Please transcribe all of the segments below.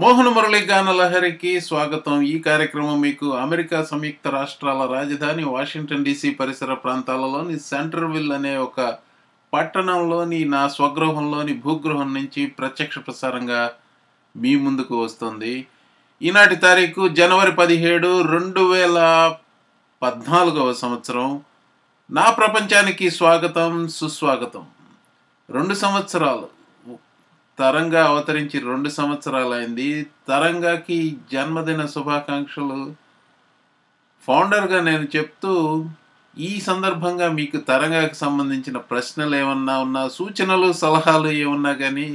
మోహన మురళి గానలహరికి స్వాగతం. ఈ కార్యక్రమం మీకు అమెరికా సంయుక్త రాష్ట్రాల రాజధాని వాషింగ్టన్ డీసీ పరిసర ప్రాంతాలలోని సెంటర్విల్ అనే ఒక పట్టణంలోని నా స్వగృహంలోని భూగృహం నుంచి ప్రత్యక్ష ప్రసారంగా మీ ముందుకు వస్తుంది. ఈనాటి తారీఖు జనవరి 17, 2014వ సంవత్సరం. నా ప్రపంచానికి స్వాగతం, సుస్వాగతం. 2 సంవత్సరాలు తరంగా అవతరించి 2 సంవత్సరాలైంది. తరంగాకి జన్మదిన శుభాకాంక్షలు ఫౌండర్గా నేను చెప్తూ, ఈ సందర్భంగా మీకు తరంగాకి సంబంధించిన ప్రశ్నలు ఏమన్నా ఉన్నా, సూచనలు సలహాలు ఏమన్నా కానీ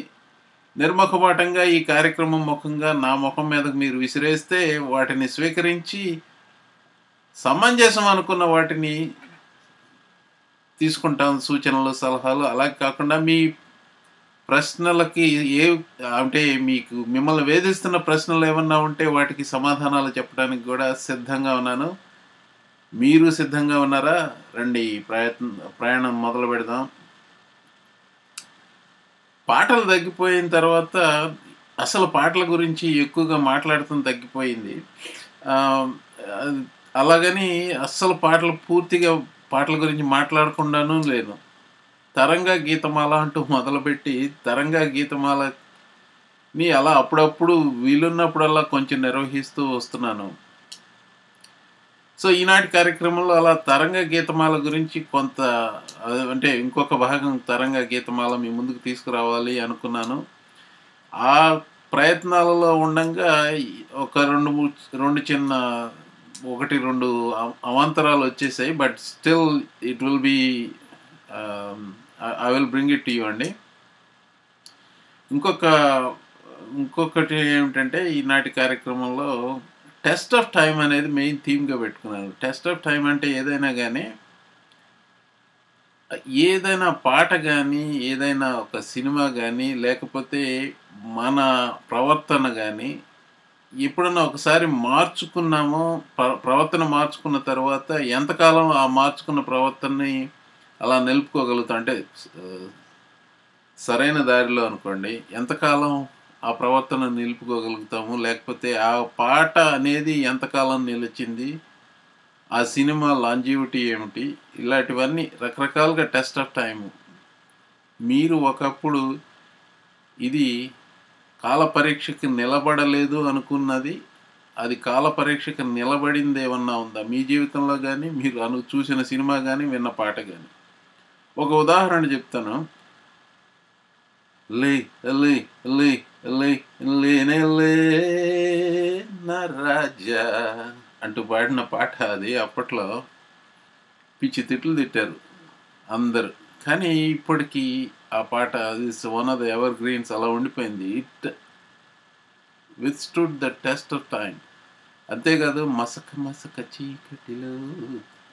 నిర్ముఖపాఠంగా ఈ కార్యక్రమం ముఖంగా నా ముఖం మీదకు మీరు విసిరేస్తే వాటిని స్వీకరించి సమంజసం అనుకున్న వాటిని తీసుకుంటాం, సూచనలు సలహాలు. అలా కాకుండా మీ ప్రశ్నలకి అంటే మీకు మిమ్మల్ని వేధిస్తున్న ప్రశ్నలు ఏమన్నా ఉంటే వాటికి సమాధానాలు చెప్పడానికి కూడా సిద్ధంగా ఉన్నాను. మీరు సిద్ధంగా ఉన్నారా? రండి, ప్రయాణం మొదలు పెడదాం. పాటలు తగ్గిపోయిన తర్వాత అసలు పాటల గురించి ఎక్కువగా మాట్లాడటం తగ్గిపోయింది. అలాగని అస్సలు పూర్తిగా పాటల గురించి మాట్లాడకుండానూ లేదు. తరంగా గీతమాల అంటూ మొదలుపెట్టి తరంగా గీతమాలని అలా అప్పుడప్పుడు వీలున్నప్పుడల్లా కొంచెం నిర్వహిస్తూ వస్తున్నాను. సో ఈనాటి కార్యక్రమంలో అలా తరంగా గీతమాల గురించి కొంత, అంటే ఇంకొక భాగం తరంగా గీతమాల మీ ముందుకు తీసుకురావాలి అనుకున్నాను. ఆ ప్రయత్నాలలో ఉండంగా ఒక రెండు చిన్న 1-2 అవాంతరాలు వచ్చేసాయి. But still it will be I will bring it to you అండి. ఇంకొకటి ఏమిటంటే, ఈనాటి కార్యక్రమంలో టెస్ట్ ఆఫ్ టైం అనేది మెయిన్ థీమ్గా పెట్టుకున్నాను. టెస్ట్ ఆఫ్ టైం అంటే ఏదైనా కానీ, ఏదైనా పాట కానీ, ఏదైనా ఒక సినిమా కానీ, లేకపోతే మన ప్రవర్తన కానీ ఎప్పుడన్నా ఒకసారి మార్చుకున్నామో, ప్రవర్తన మార్చుకున్న తర్వాత ఎంతకాలం ఆ మార్చుకున్న ప్రవర్తనని అలా నిలుపుకోగలుగుతాం. అంటే సరైన దారిలో అనుకోండి, ఎంతకాలం ఆ ప్రవర్తన నిలుపుకోగలుగుతాము, లేకపోతే ఆ పాట అనేది ఎంతకాలం నిలిచింది, ఆ సినిమా లాంజివిటీ ఏమిటి, ఇలాంటివన్నీ రకరకాలుగా టెస్ట్ ఆఫ్ టైము. మీరు ఒకప్పుడు ఇది కాల పరీక్షకి నిలబడలేదు అనుకున్నది, అది కాల పరీక్షకి నిలబడింది ఏమన్నా ఉందా మీ జీవితంలో కానీ, మీరు చూసిన సినిమా కానీ, విన్న పాట కానీ? ఒక ఉదాహరణ చెప్తాను. లే లే లే లే లేనే లే నా రాజా అంటూ పాడిన పాట అది. అప్పట్లో పిచ్చి తిట్లు తిట్టారు అందరు, కానీ ఇప్పటికీ ఆ పాట one of the evergreens అలా ఉండిపోయింది. It withstood the test of time. అంతేకాదు, మసక మసక చీకటిలో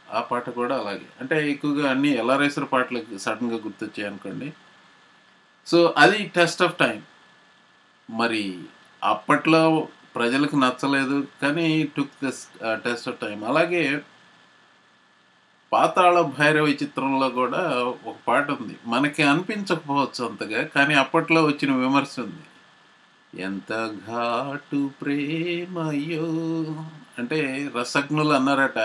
ఆ పాట కూడా అలాగే. అంటే ఎక్కువగా అన్ని ఎల్ఆర్ఎస్ఆర్ పాటలకు సడన్గా గుర్తొచ్చాయి అనుకోండి. సో అది టెస్ట్ ఆఫ్ టైం. మరి అప్పట్లో ప్రజలకు నచ్చలేదు, కానీ took this test of time. అలాగే పాతాళ భైరవి చిత్రంలో కూడా ఒక పాట ఉంది, మనకి అనిపించకపోవచ్చు అంతగా, కానీ అప్పట్లో వచ్చిన విమర్శ ఉంది. ఎంత ఘాటు ప్రేమయో అంటే రసజ్ఞులు అన్నారట,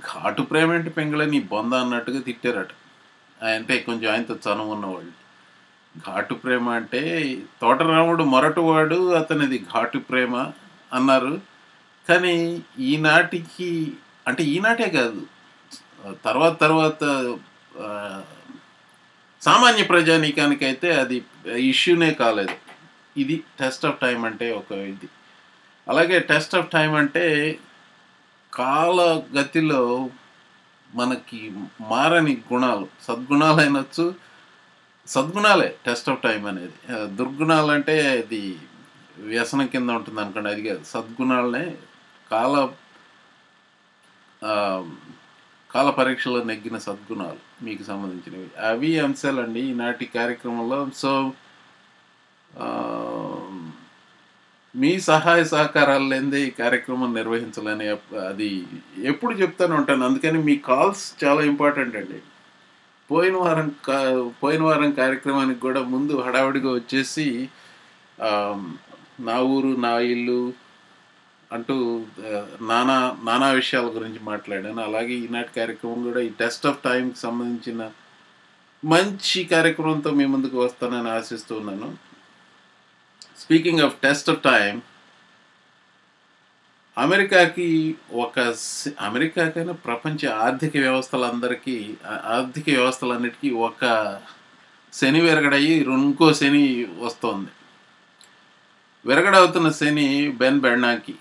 ఘాటు ప్రేమ ఏంటి పెంగళ నీ బొంద అన్నట్టుగా తిట్టారట. అంటే కొంచెం ఆయనతో చనువు ఉన్నవాళ్ళు. ఘాటు ప్రేమ అంటే తోటరాముడు మొరటువాడు, అతనిది ఘాటు ప్రేమ అన్నారు. కానీ ఈనాటికి, అంటే ఈనాటే కాదు, తర్వాత సామాన్య ప్రజానీకానికైతే అది ఇష్యూనే కాలేదు. ఇది టెస్ట్ ఆఫ్ టైం అంటే ఒక ఇది. అలాగే టెస్ట్ ఆఫ్ టైం అంటే కాలగతిలో మనకి మారని గుణాలు, సద్గుణాలు అయినచ్చు, సద్గుణాలే టెస్ట్ ఆఫ్ టైం అనేది. దుర్గుణాలు అంటే అది వ్యసనం కింద ఉంటుంది అనుకోండి, అది కాదు. సద్గుణాలనే కాల పరీక్షలో నెగ్గిన సద్గుణాలు మీకు సంబంధించినవి. అవి అంశాలండి ఈనాటి కార్యక్రమంలో. సో మీ సహాయ సహకారాలు లేనిదే ఈ కార్యక్రమం నిర్వహించాలని అది ఎప్పుడు చెప్తాను ఉంటాను. అందుకని మీ కాల్స్ చాలా ఇంపార్టెంట్ అండి. పోయిన వారం కార్యక్రమానికి కూడా ముందు హడావిడిగా వచ్చేసి నా ఊరు నా ఇల్లు అంటూ నానా నానా విషయాల గురించి మాట్లాడాను. అలాగే ఈనాటి కార్యక్రమం కూడా ఈ టెస్ట్ ఆఫ్ టైంకి సంబంధించిన మంచి కార్యక్రమంతో మీ ముందుకు వస్తానని ఆశిస్తూ ఉన్నాను. Speaking of test of time, అమెరికాకి అమెరికాకైనా ప్రపంచ ఆర్థిక వ్యవస్థలందరికీ ఆర్థిక వ్యవస్థలన్నిటికీ ఒక శని విరగడయ్యి ఇంకో శని వస్తోంది. విరగడవుతున్న శని బెన్ బెర్నాంకీ.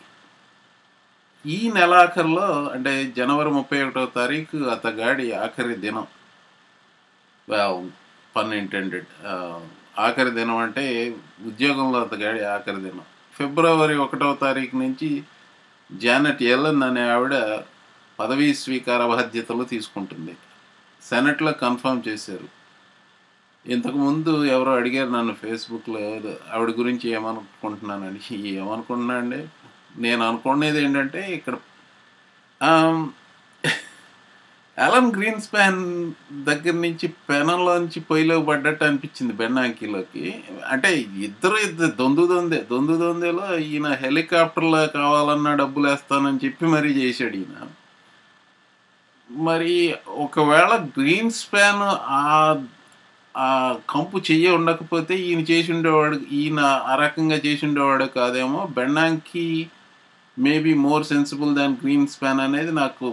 ఈ నెలాఖరులో అంటే జనవరి 31వ తారీఖు అతగాడి ఆఖరి దినం. పన్ ఇంటెండెడ్. ఆఖరి దినం అంటే ఉద్యోగంలో అతగాడి ఆఖరి దినం. ఫిబ్రవరి 1వ తారీఖు నుంచి జానెట్ యెలెన్ అనే ఆవిడ పదవీ స్వీకార బాధ్యతలు తీసుకుంటుంది. సెనెట్లో కన్ఫర్మ్ చేశారు. ఇంతకుముందు ఎవరో అడిగారు నన్ను ఫేస్బుక్లో ఆవిడ గురించి ఏమనుకుంటున్నానని. ఏమనుకుంటున్నా అండి, నేను అనుకునేది ఏంటంటే ఇక్కడ అలన్ గ్రీన్ స్పాన్ దగ్గర నుంచి పెనంలోంచి పొయ్యిలో పడ్డట్టు అనిపించింది బెర్నాంకీలోకి. అంటే ఇద్దరు దొందేలో ఈయన హెలికాప్టర్లో కావాలన్నా డబ్బులు వేస్తానని చెప్పి మరీ చేశాడు ఈయన. మరి ఒకవేళ గ్రీన్ స్పాన్ ఆ కంపు చెయ్యి ఉండకపోతే ఈయన చేసి ఉండేవాడు, ఈయన ఆ రకంగా చేసి ఉండేవాడు కాదేమో. బెర్నాంకీ మేబీ మోర్ సెన్సిబుల్ దాన్ గ్రీన్ స్పాన్ అనేది నాకు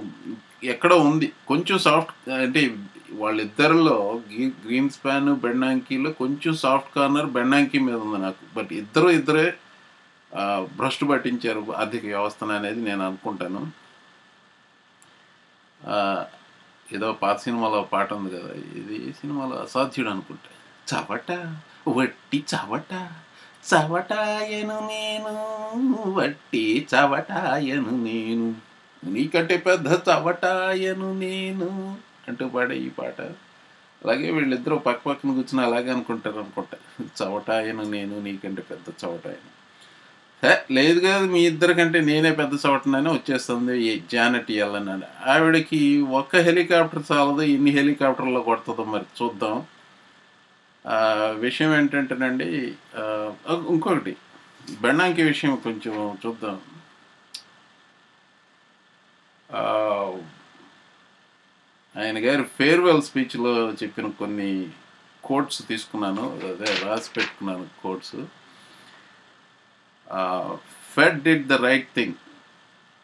ఎక్కడో ఉంది. కొంచెం సాఫ్ట్ అంటే వాళ్ళిద్దరిలో గ్రీన్ స్పాన్ బెర్నాంకీలో కొంచెం సాఫ్ట్ కార్నర్ బెర్నాంకీ మీద ఉంది నాకు. బట్ ఇద్దరే భ్రష్టు పట్టించారు ఆర్థిక వ్యవస్థను అనేది నేను అనుకుంటాను. ఏదో పాత సినిమాలో పాట ఉంది కదా, ఇది సినిమాలో అసాధ్యుడు అనుకుంటా. చవట వట్టి చవట చవటాయను నేను, వట్టి చవటాయను నేను, నీకంటే పెద్ద చవటాయను నేను అంటూ పాడే ఈ పాట. అలాగే వీళ్ళిద్దరూ పక్క పక్కన కూర్చుని అలాగే అనుకుంటారు అనుకుంటా. చవటాయను నేను, నీకంటే పెద్ద చవటాయను. లేదు కాదు, మీ ఇద్దరికంటే నేనే పెద్ద చవటనని వచ్చేస్తుంది ఈ జానెట్ యెలెన్ అని. ఆవిడకి ఒక్క హెలికాప్టర్ చాలదు, ఇన్ని హెలికాప్టర్లో కొడుతుందో మరి చూద్దాం. విషయం ఏంటంటేనండి, ఇంకొకటి బెర్నాంకీ విషయం కొంచెం చూద్దాం. ఆయన గారి ఫేర్వెల్ స్పీచ్లో చెప్పిన కొన్ని కోట్స్ తీసుకున్నాను, అదే రాసి పెట్టుకున్నాను quotes. Fed did the right thing,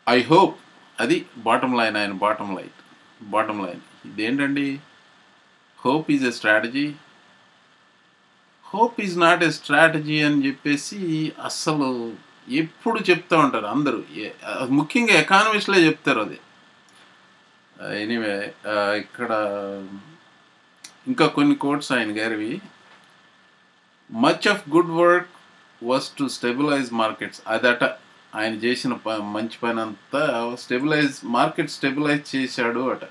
I hope. అది బాటమ్ లైన్, ఆయన బాటమ్ లైన్ ఇదేంటండి, hope is a strategy, hope is not a strategy అని చెప్పేసి అస్సలు ఎప్పుడు చెప్తూ ఉంటారు అందరూ. ముఖ్యంగా ఎకానమిస్ట్లే చెప్తారు అది. ఎనీవే, ఇక్కడ ఇంకా కొన్ని కోట్స్ ఆయన గారివి. Much of good work was to stabilize markets. అదట ఆయన చేసిన మంచి పని అంతా మార్కెట్ స్టెబిలైజ్ చేశాడు అట.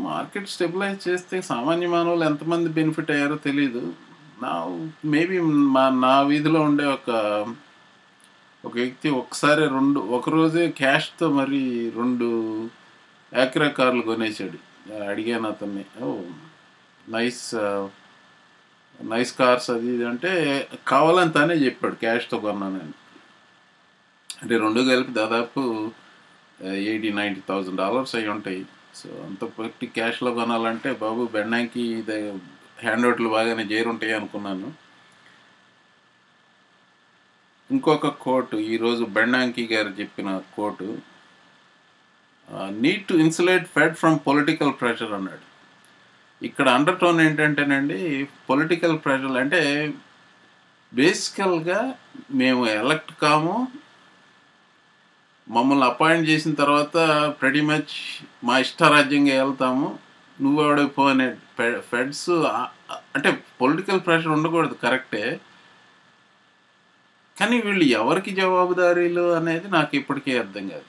మార్కెట్ స్టెబిలైజ్ చేస్తే సామాన్య మానవులు ఎంతమంది బెనిఫిట్ అయ్యారో తెలీదు. మేబీ నా వీధిలో ఉండే ఒక వ్యక్తి ఒకరోజే క్యాష్తో మరి 2 యాక్రా కార్లు కొనేసాడు. అడిగాను అతన్ని, నైస్ కార్స్ అది ఇది అంటే కావాలని తానే చెప్పాడు క్యాష్తో కొన్నానని. అంటే 2 కలిపి దాదాపు $80,000-90,000 అయి ఉంటాయి. సో అంత పెట్టి క్యాష్లో కొనాలంటే బాబు బెర్నాంకీ హ్యాండ్ అవుట్లు బాగానే చేరుంటాయి అనుకున్నాను. ఇంకొక కోటు, ఈరోజు బెర్నాంకీ గారు చెప్పిన coat, need to insulate fed from political pressure అన్నాడు. ఇక్కడ అండర్ టోన్ ఏంటంటేనండి, పొలిటికల్ ప్రెషర్ అంటే బేసికల్గా మేము ఎలక్ట్ కాము, మమ్మల్ని అపాయింట్ చేసిన తర్వాత ప్రెటీ మచ్ మా ఇష్టారాజ్యంగా వెళ్తాము, నువ్వెవడో పో అనే ఫెడ్స్. అంటే పొలిటికల్ ప్రెషర్ ఉండకూడదు, కరెక్టే, కానీ వీళ్ళు ఎవరికి జవాబుదారీలు అనేది నాకు ఇప్పటికీ అర్థం కాదు.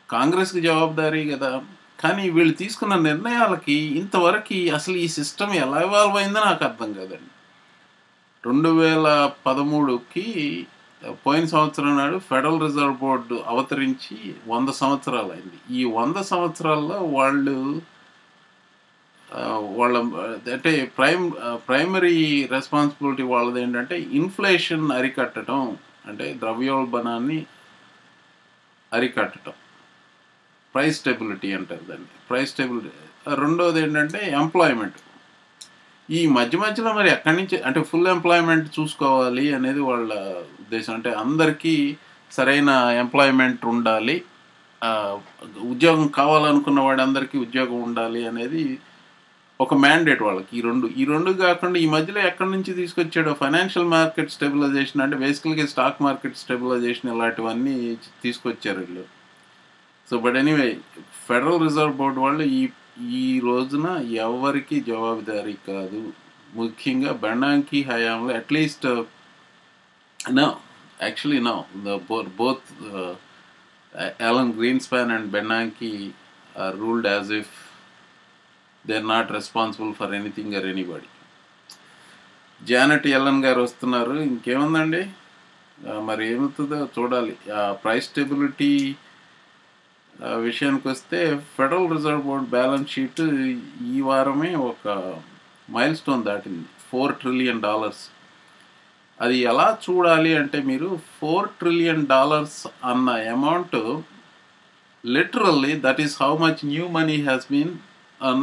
కాంగ్రెస్కి జవాబుదారీ కదా, కానీ వీళ్ళు తీసుకున్న నిర్ణయాలకి ఇంతవరకు అసలు ఈ సిస్టమ్ ఎలా ఇవాల్వ్ అయిందో నాకు అర్థం కాదండి. 2013కి పోయిన సంవత్సరం నాడు ఫెడరల్ రిజర్వ్ బోర్డు అవతరించి 100 సంవత్సరాలు అయింది. ఈ 100 సంవత్సరాల్లో వాళ్ళ అంటే ప్రైమరీ రెస్పాన్సిబిలిటీ వాళ్ళది ఏంటంటే ఇన్ఫ్లేషన్ అరికట్టడం, అంటే ద్రవ్యోల్బణాన్ని అరికట్టడం, ప్రైస్ స్టెబిలిటీ అంటారు దాన్ని, ప్రైస్ స్టెబిలిటీ. రెండోది ఏంటంటే ఎంప్లాయ్మెంట్. ఈ మధ్య మధ్యలో మరి ఎక్కడి నుంచి అంటే ఫుల్ ఎంప్లాయ్మెంట్ చూసుకోవాలి అనేది వాళ్ళ ఉద్దేశం. అంటే అందరికీ సరైన ఎంప్లాయ్మెంట్ ఉండాలి, ఉద్యోగం కావాలనుకున్న వాడందరికీ ఉద్యోగం ఉండాలి అనేది ఒక మ్యాండేట్ వాళ్ళకి. ఈ రెండు కాకుండా ఈ మధ్యలో ఎక్కడి నుంచి తీసుకొచ్చాడో ఫైనాన్షియల్ మార్కెట్ స్టెబిలైజేషన్, అంటే బేసికల్గా స్టాక్ మార్కెట్ స్టెబిలైజేషన్ ఇలాంటివన్నీ తీసుకొచ్చారు వీళ్ళు. So but anyway, federal reserve board వాళ్ళు ఈ రోజున ఎవరికి జవాబుదారీ కాదు. ముఖ్యంగా బెర్నాంకీ హయాంలో at least no, actually no, both Alan Greenspan and Bernanke are ruled as if they're not responsible for anything or anybody. Janet Yellen గారు వస్తున్నారు, ఇంకేముందండి, మరి ఏమవుతుందో చూడాలి. ప్రైస్ స్టెబిలిటీ విషయానికి వస్తే federal reserve board balance sheet ఈ వారమే ఒక మైల్ స్టోన్ దాటింది, $4 trillion. అది ఎలా చూడాలి అంటే మీరు $4 trillion అన్న amount literally that is how much new money has been,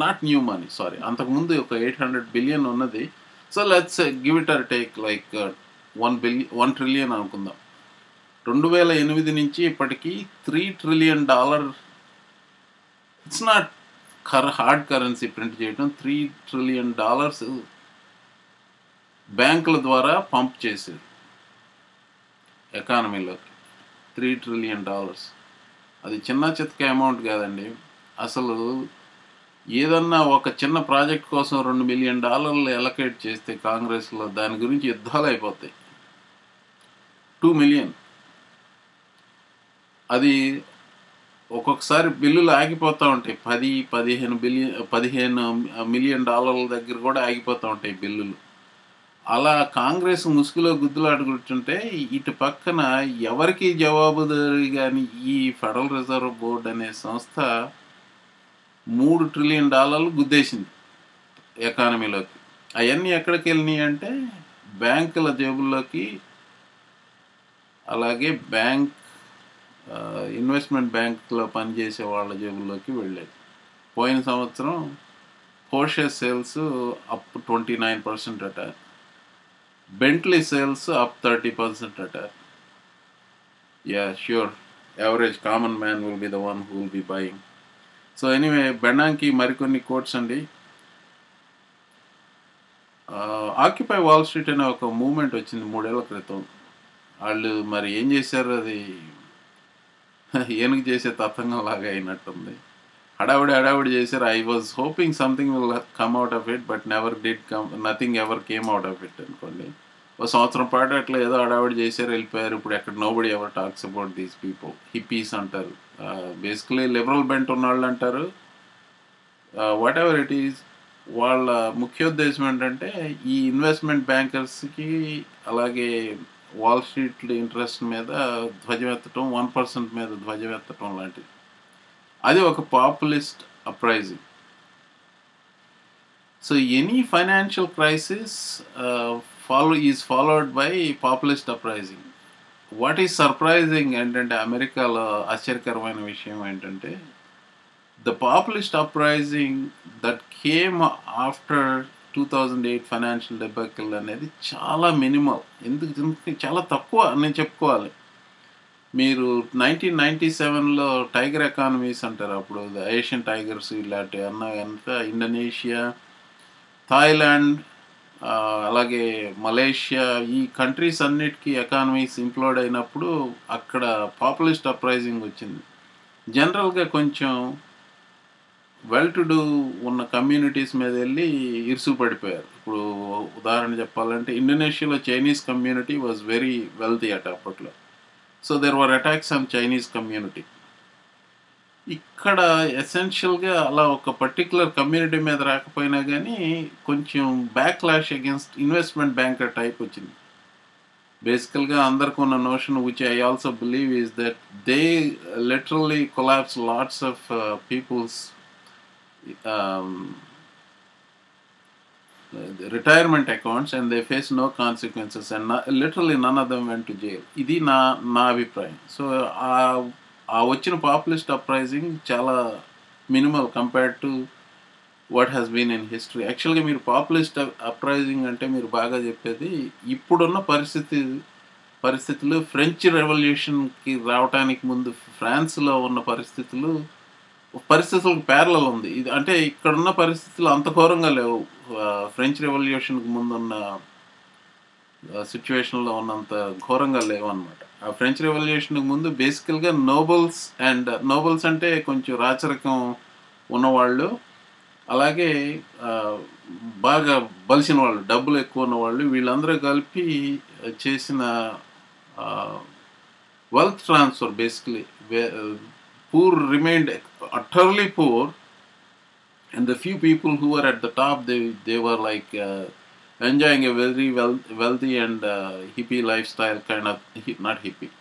not new money, sorry, అంతకుముందు ఒక 800 billion ఉన్నది. So let's give it or take like 1 trillion అనుకుందాం. 2008 నుంచి ఇప్పటికీ $3 trillion. It's not hard currency print చేయడం. $3 trillion బ్యాంకుల ద్వారా పంప్ చేశారు ఎకానమీలోకి. $3 trillion అది చిన్న చితక అమౌంట్ కాదండి. అసలు ఏదన్నా ఒక చిన్న ప్రాజెక్ట్ కోసం $2 million ఎలకేట్ చేస్తే కాంగ్రెస్లో దాని గురించి యుద్ధాలు అయిపోతాయి. 2 million, అది ఒక్కొక్కసారి బిల్లులు ఆగిపోతూ ఉంటాయి. $15 million దగ్గర కూడా ఆగిపోతూ ఉంటాయి బిల్లులు. అలా కాంగ్రెస్ ముసుగులో గుద్దులాట కూర్చుంటే ఇటు పక్కన ఎవరికి జవాబుదారీ కానీ ఈ ఫెడరల్ రిజర్వ్ బోర్డ్ అనే సంస్థ $3 trillion గుద్దేసింది ఎకానమీలోకి. అవన్నీ ఎక్కడికి వెళ్ళినాయి అంటే బ్యాంకుల జేబుల్లోకి, అలాగే ఇన్వెస్ట్మెంట్ బ్యాంకులో పనిచేసే వాళ్ళ జేబుల్లోకి వెళ్ళాయి. పోయిన సంవత్సరం పోర్షే సేల్స్ అప్ 29% అట, బెంట్లీ సేల్స్ అప్ 30% అట. Yeah, sure, average common man will be the one who will be buying. So anyway, Bernanke మరికొన్ని కోట్స్ అండి. ఆక్యుపై వాల్ స్ట్రీట్ అనే ఒక మూమెంట్ వచ్చింది 3 ఏళ్ల క్రితం. వాళ్ళు మరి ఏం చేశారు, అది ఏనుగు చేసే తతంగం లాగా అయినట్టుంది. హడావుడి చేశారు. I was hoping something will come out of it, but nothing ever came out of it అనుకోండి. ఒక సంవత్సరం పాటు అట్లా ఏదో హడావుడి చేశారు, వెళ్ళిపోయారు. ఇప్పుడు ఎక్కడ nobody ever talks about these people. Hippies అంటారు, బేసికలీ లిబరల్ బెంట్ ఉన్నవాళ్ళు అంటారు. వాట్ ఎవర్ ఇట్ ఈజ్, వాళ్ళ ముఖ్యోద్దేశం ఏంటంటే ఈ ఇన్వెస్ట్మెంట్ బ్యాంకర్స్కి అలాగే వాల్ స్ట్రీట్ ఇంట్రెస్ట్ మీద ధ్వజమెత్తటం, 1% మీద ధ్వజమెత్తటం లాంటిది. అది ఒక populist uprising. So any financial crisis is followed by populist uprising. What is surprising ఏంటంటే, అమెరికాలో ఆశ్చర్యకరమైన విషయం ఏంటంటే, the populist uprising that came after 2008 financial debacle అనేది చాలా మినిమల్. ఎందుకు చాలా తక్కువ నేను చెప్పుకోవాలి. మీరు 1997లో టైగర్ ఎకానమీస్ అంటారు, అప్పుడు ఏషియన్ టైగర్స్ ఇలాంటి అంతా ఇండోనేషియా, థాయిలాండ్, అలాగే మలేషియా, ఈ కంట్రీస్ అన్నిటికీ ఎకానమీస్ ఇంప్లోడ్ అయినప్పుడు అక్కడ పాపులిస్ట్ అప్రైజింగ్ వచ్చింది. జనరల్గా కొంచెం వెల్ టు డూ ఉన్న కమ్యూనిటీస్ మీద వెళ్ళి ఇరుసు పడిపోయారు. ఇప్పుడు ఉదాహరణ చెప్పాలంటే ఇండోనేషియాలో Chinese community was very wealthy అట అప్పట్లో. So there were attacks on Chinese community. ఇక్కడ ఎసెన్షియల్గా అలా ఒక పర్టికులర్ కమ్యూనిటీ మీద రాకపోయినా కానీ కొంచెం backlash against investment banker type వచ్చింది. బేసికల్గా అందరికి ఉన్న notion, which I also believe, is that they literally collapse lots of people's retirement accounts, and they face no consequences, and literally none of them went to jail. ఇది నా అభిప్రాయం. So ఆ వచ్చిన populist uprising చాలా minimal compared to what has been in history. యాక్చువల్గా మీరు populist uprising అంటే మీరు బాగా చెప్పేది ఇప్పుడున్న పరిస్థితులు ఫ్రెంచ్ రెవల్యూషన్కి రావడానికి ముందు ఫ్రాన్స్లో ఉన్న పరిస్థితులకు ప్యారలల్ ఉంది ఇది. అంటే ఇక్కడున్న పరిస్థితులు అంత ఘోరంగా లేవు. ఫ్రెంచ్ రెవల్యూషన్కి ముందున్న సిచ్యువేషన్లో ఉన్నంత ఘోరంగా లేవు అనమాట. ఆ ఫ్రెంచ్ రెవల్యూషన్కి ముందు బేసికల్గా నోబల్స్ అంటే కొంచెం రాచరికం ఉన్నవాళ్ళు, అలాగే బాగా బలిసిన వాళ్ళు, డబ్బులు ఎక్కువ ఉన్నవాళ్ళు, వీళ్ళందరూ కలిపి చేసిన wealth transfer. Basically, poor remained utterly poor, and the few people who were at the top, they were like enjoying a very wealthy and hippie lifestyle, kind of, not hippie,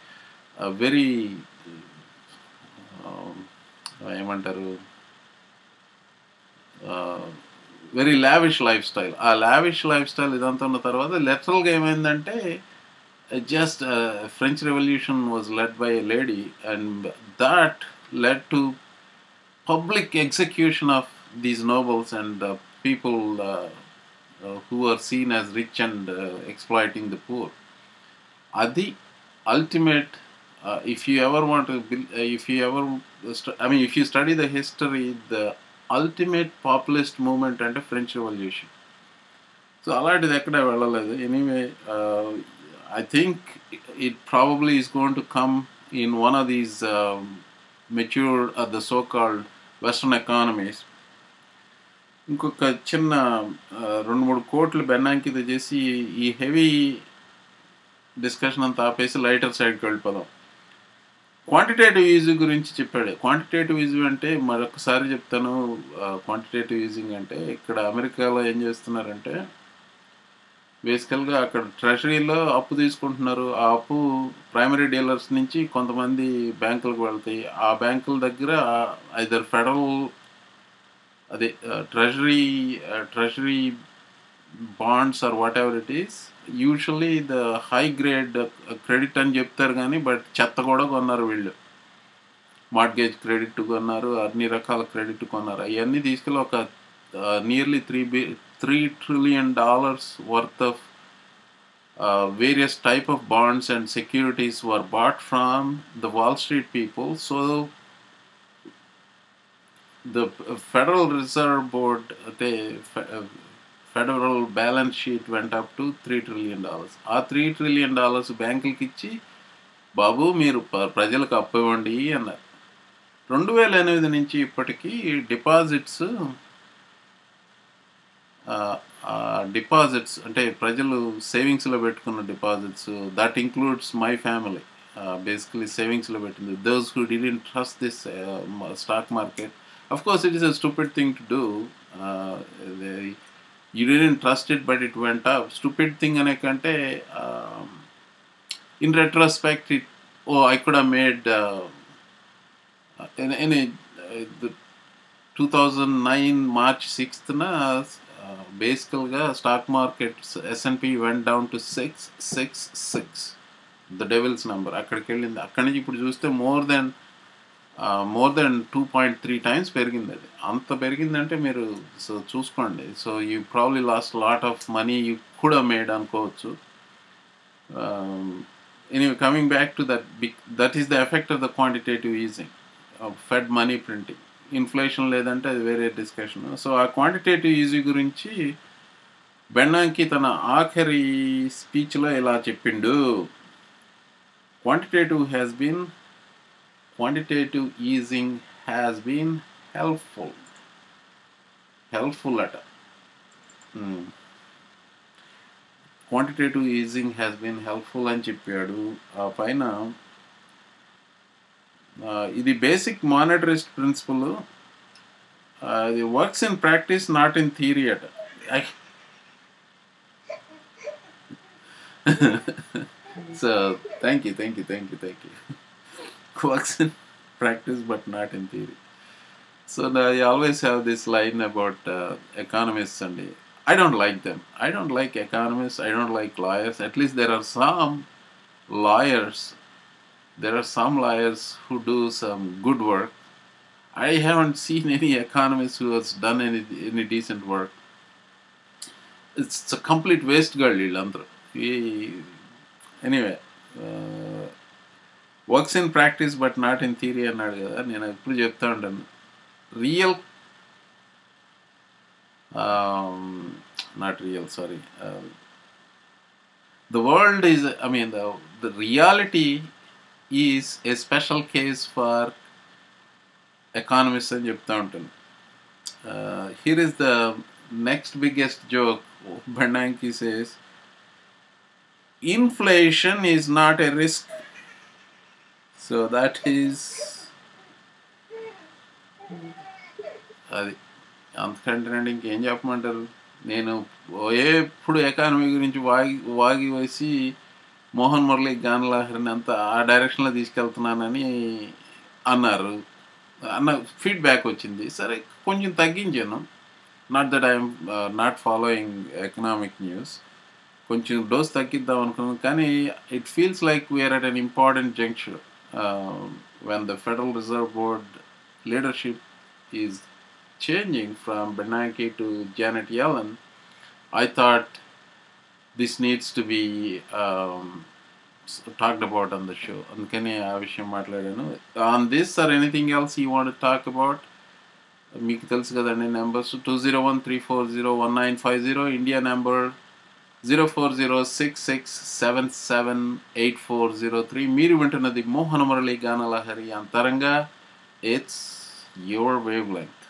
very ఏమంటారు, very lavish life style. ఆ lavish life style ఇదంతా ఉన్న తర్వాత లిటరల్గా ఏమైందంటే just French Revolution was led by a lady, and that led to public execution of these nobles and people who are seen as rich and exploiting the poor. Adi ultimate, if you ever want to if you study the history, the ultimate populist movement and French Revolution. So అలాంటిది ఎక్కడ వెళ్ళలేదు. Anyway, I think it probably is going to come in one of these mature, the so-called Western economies. ఇంకొక చిన్న 2-3 కోట్లు బెన్నాంకిత చేసి ఈ heavy discussion అంతా ఆపేసి లైటర్ సైడ్కి వెళ్ళిపోదాం. క్వాంటిటేటివ్ ఈజింగ్ గురించి చెప్పాడు. క్వాంటిటేటివ్ ఈజింగ్ అంటే మరొకసారి చెప్తాను. క్వాంటిటేటివ్ ఈజింగ్ అంటే ఇక్కడ అమెరికాలో ఏం చేస్తున్నారంటే బేసికల్గా అక్కడ ట్రెషరీలో అప్పు తీసుకుంటున్నారు. ఆ అప్పు ప్రైమరీ డీలర్స్ నుంచి కొంతమంది బ్యాంకులకు వెళ్తాయి. ఆ బ్యాంకుల దగ్గర either federal treasury bonds or what it is, usually the high grade credit అని చెప్తారు కానీ బట్ చెత్త కూడా కొన్నారు వీళ్ళు. మార్ట్గేజ్ క్రెడిట్ కొన్నారు, అన్ని రకాల క్రెడిట్ కొన్నారు. అవన్నీ తీసుకెళ్ళి ఒక nearly $3 trillion worth of various type of bonds and securities were bought from the Wall Street people. So the Federal Reserve Board, the federal balance sheet went up to $3 trillion. ఆ $3 trillion బ్యాంకులకి ఇచ్చి బాబు మీరు ప్రజలకు అప్పు ఇవ్వండి అన్నారు. 2008 నుంచి ఇప్పటికీ డిపాజిట్స్ అంటే ప్రజలు సేవింగ్స్లో పెట్టుకున్న deposits, that includes my family, basically సేవింగ్స్లో పెట్టింది. Those who didn't trust this stock market. Of course it is a stupid thing to do. You didn't trust it but it went up. Stupid thing అనే కంటే in retrospect I could have made in 2009 March 6th basically stock market S&P went down to 666, the devil's number. అక్కడికి వెళ్ళింది. అక్కడి నుంచి ఇప్పుడు చూస్తే more than 2.3 times పెరిగింది. అది అంత పెరిగిందంటే మీరు చూసుకోండి. So you probably last lot of money you could have made అనుకోవచ్చు. Anyway, coming back to that is the effect of the quantitative easing, Fed money printing. Inflation లేదంటే అది వేరే డిస్కషన్. సో ఆ క్వాంటిటేటివ్ ఈజీ గురించి Bernanke తన ఆఖరి స్పీచ్లో ఇలా చెప్పిండు. Quantitative easing has been helpful అట. Quantitative easing has been helpful అని చెప్పాడు. ఆ పైన ఇది బేసిక్ మానిటరిస్ట్ ప్రిన్సిపల్. ఇది works in practice not in theory అట. So thank you. Works in practice but not in theory. So I always have this line about economists అండి. I don't like them. I don't like economists. I don't like lawyers. At least there are some lawyers. There are some lawyers who do some good work. I haven't seen any economist who has done any decent work. It's a complete waste girl వీళ్ళందరూ. Anyway, works in practice but not in theory అన్నాడు కదా. నేను ఎప్పుడు చెప్తా ఉంటాను, real not real sorry the world is, I mean, the reality is a special case for economists అని చెప్తా ఉంటాను. Here is the next biggest joke. Bernanke says, inflation is not a risk. So that is అది. అంతకంటే ఇంకేం చెప్పమంటారు. నేను ఎప్పుడు economy గురించి వాగి వేసి మోహన్ మురళి గానలహరిని అంతా ఆ డైరెక్షన్లో తీసుకెళ్తున్నానని అన్నారు. అన్న ఫీడ్బ్యాక్ వచ్చింది. సరే కొంచెం తగ్గించాను. Not that I'm not following economic news. కొంచెం డోస్ తగ్గిద్దాం అనుకున్నాను. కానీ it feels like we're at an important junction. When the federal reserve board leadership is changing from Bernanke to Janet Yellen, I thought this needs to be talked about on the show. Andukane aa vishayam maatladanu. On this or anything else you want to talk about? Meeku telusu kadandi numbers 2013401950, India number 0406677840. Meeru vintunnadi Mohana Murali GaanaLahari Antaranga. It's your wavelength.